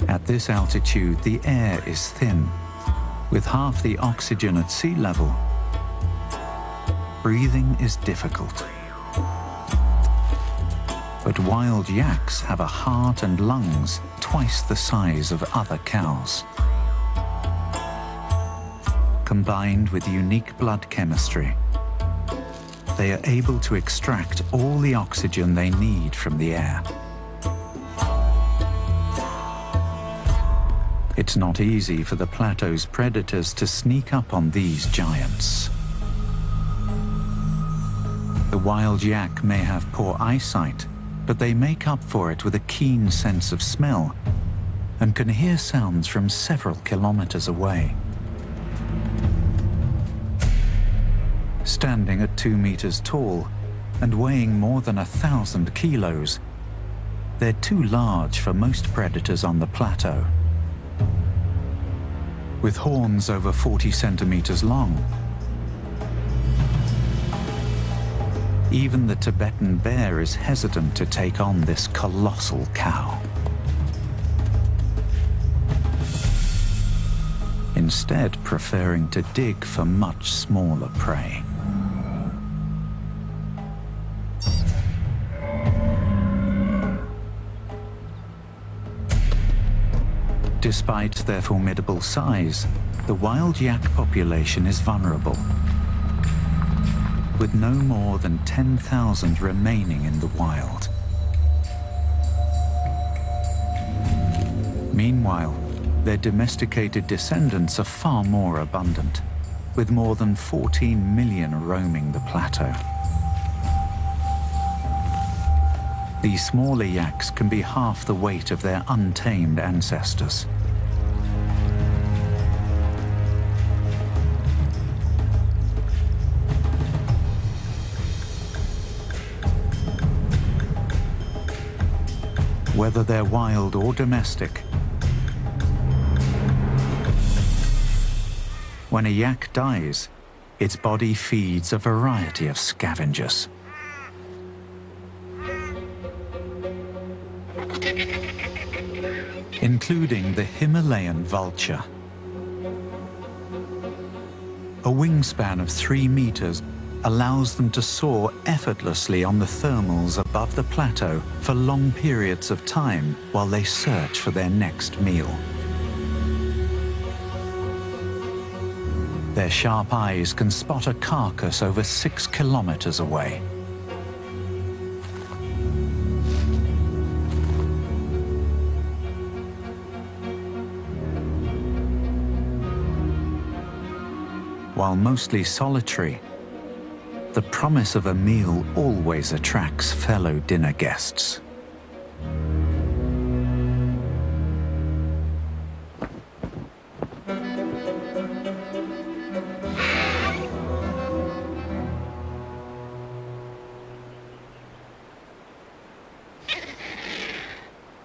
At this altitude, the air is thin, with half the oxygen at sea level. Breathing is difficult. But wild yaks have a heart and lungs twice the size of other cows. Combined with unique blood chemistry, they are able to extract all the oxygen they need from the air. It's not easy for the plateau's predators to sneak up on these giants. The wild yak may have poor eyesight, but they make up for it with a keen sense of smell and can hear sounds from several kilometers away. Standing at 2 meters tall and weighing more than 1,000 kilos, they're too large for most predators on the plateau. With horns over 40 centimeters long, even the Tibetan bear is hesitant to take on this colossal cow. Instead, preferring to dig for much smaller prey. Despite their formidable size, the wild yak population is vulnerable, with no more than 10,000 remaining in the wild. Meanwhile, their domesticated descendants are far more abundant, with more than 14 million roaming the plateau. These smaller yaks can be half the weight of their untamed ancestors. Whether they're wild or domestic, when a yak dies, its body feeds a variety of scavengers. Including the Himalayan vulture. A wingspan of 3 meters allows them to soar effortlessly on the thermals above the plateau for long periods of time while they search for their next meal. Their sharp eyes can spot a carcass over 6 kilometers away. While mostly solitary, the promise of a meal always attracts fellow dinner guests.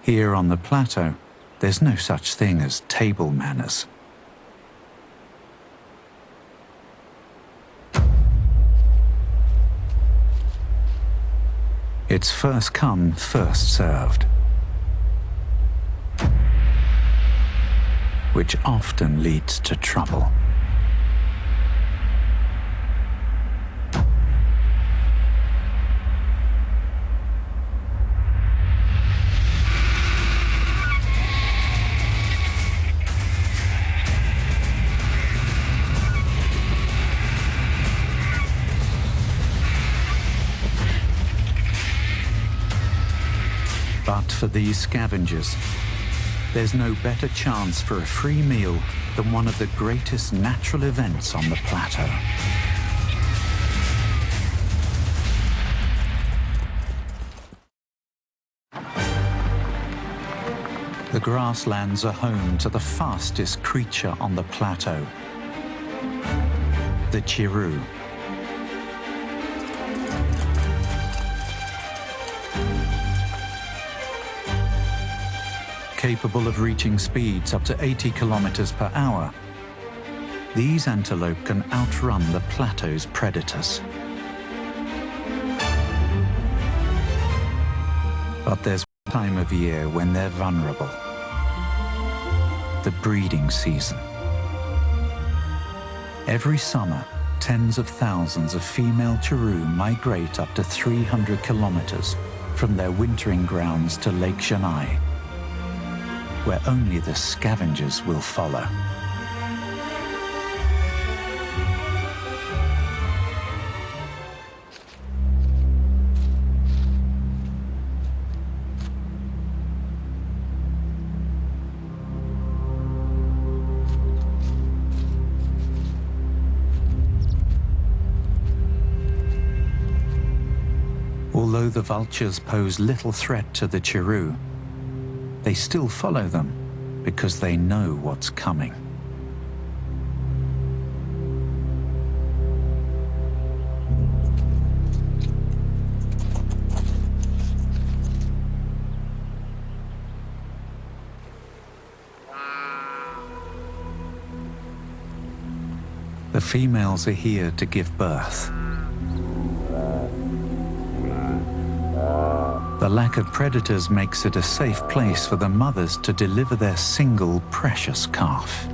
Here on the plateau, there's no such thing as table manners. It's first come, first served, which often leads to trouble. But for these scavengers, there's no better chance for a free meal than one of the greatest natural events on the plateau. The grasslands are home to the fastest creature on the plateau, the chiru. Capable of reaching speeds up to 80 kilometers per hour, these antelope can outrun the plateau's predators. But there's one time of year when they're vulnerable. the breeding season. Every summer, tens of thousands of female chiru migrate up to 300 kilometers from their wintering grounds to Lake Janai, where only the scavengers will follow. Although the vultures pose little threat to the chiru, they still follow them because they know what's coming. The females are here to give birth. The lack of predators makes it a safe place for the mothers to deliver their single precious calf.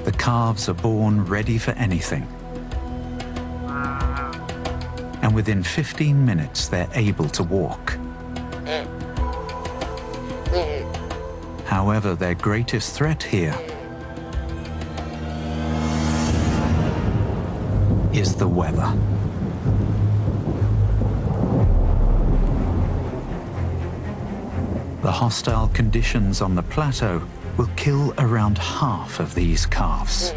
The calves are born ready for anything. And within 15 minutes, they're able to walk. However, their greatest threat here is the weather. The hostile conditions on the plateau will kill around half of these calves,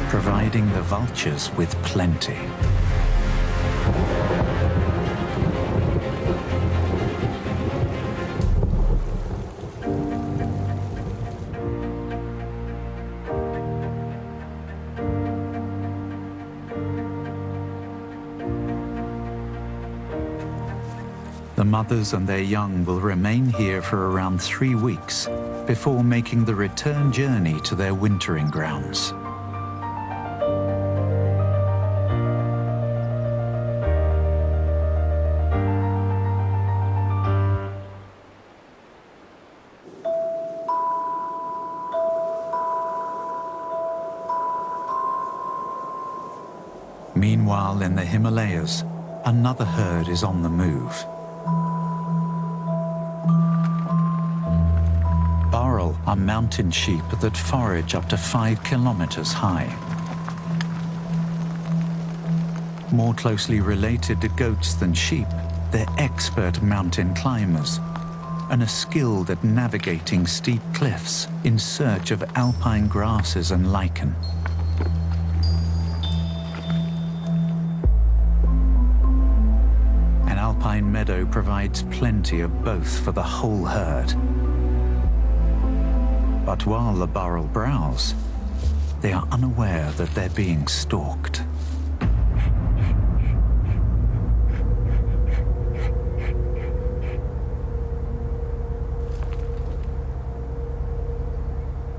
providing the vultures with plenty. The mothers and their young will remain here for around 3 weeks before making the return journey to their wintering grounds. Meanwhile, in the Himalayas, another herd is on the move. Are mountain sheep that forage up to 5 kilometers high. More closely related to goats than sheep, they're expert mountain climbers and are skilled at navigating steep cliffs in search of alpine grasses and lichen. An alpine meadow provides plenty of both for the whole herd. But while the burrell browse, they are unaware that they're being stalked.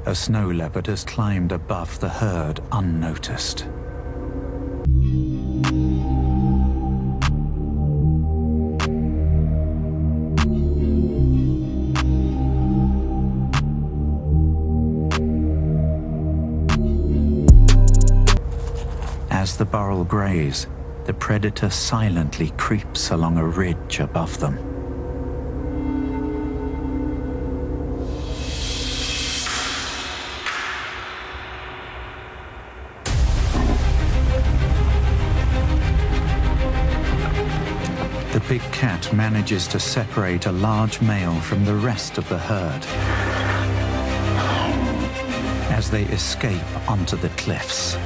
A snow leopard has climbed above the herd unnoticed. As the burrell graze, the predator silently creeps along a ridge above them. The big cat manages to separate a large male from the rest of the herd as they escape onto the cliffs.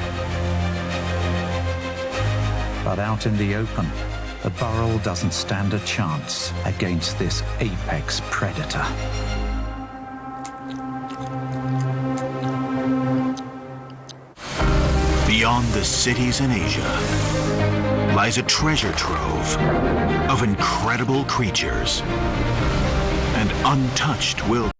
But out in the open, the burrell doesn't stand a chance against this apex predator. Beyond the cities in Asia lies a treasure trove of incredible creatures and untouched wilderness.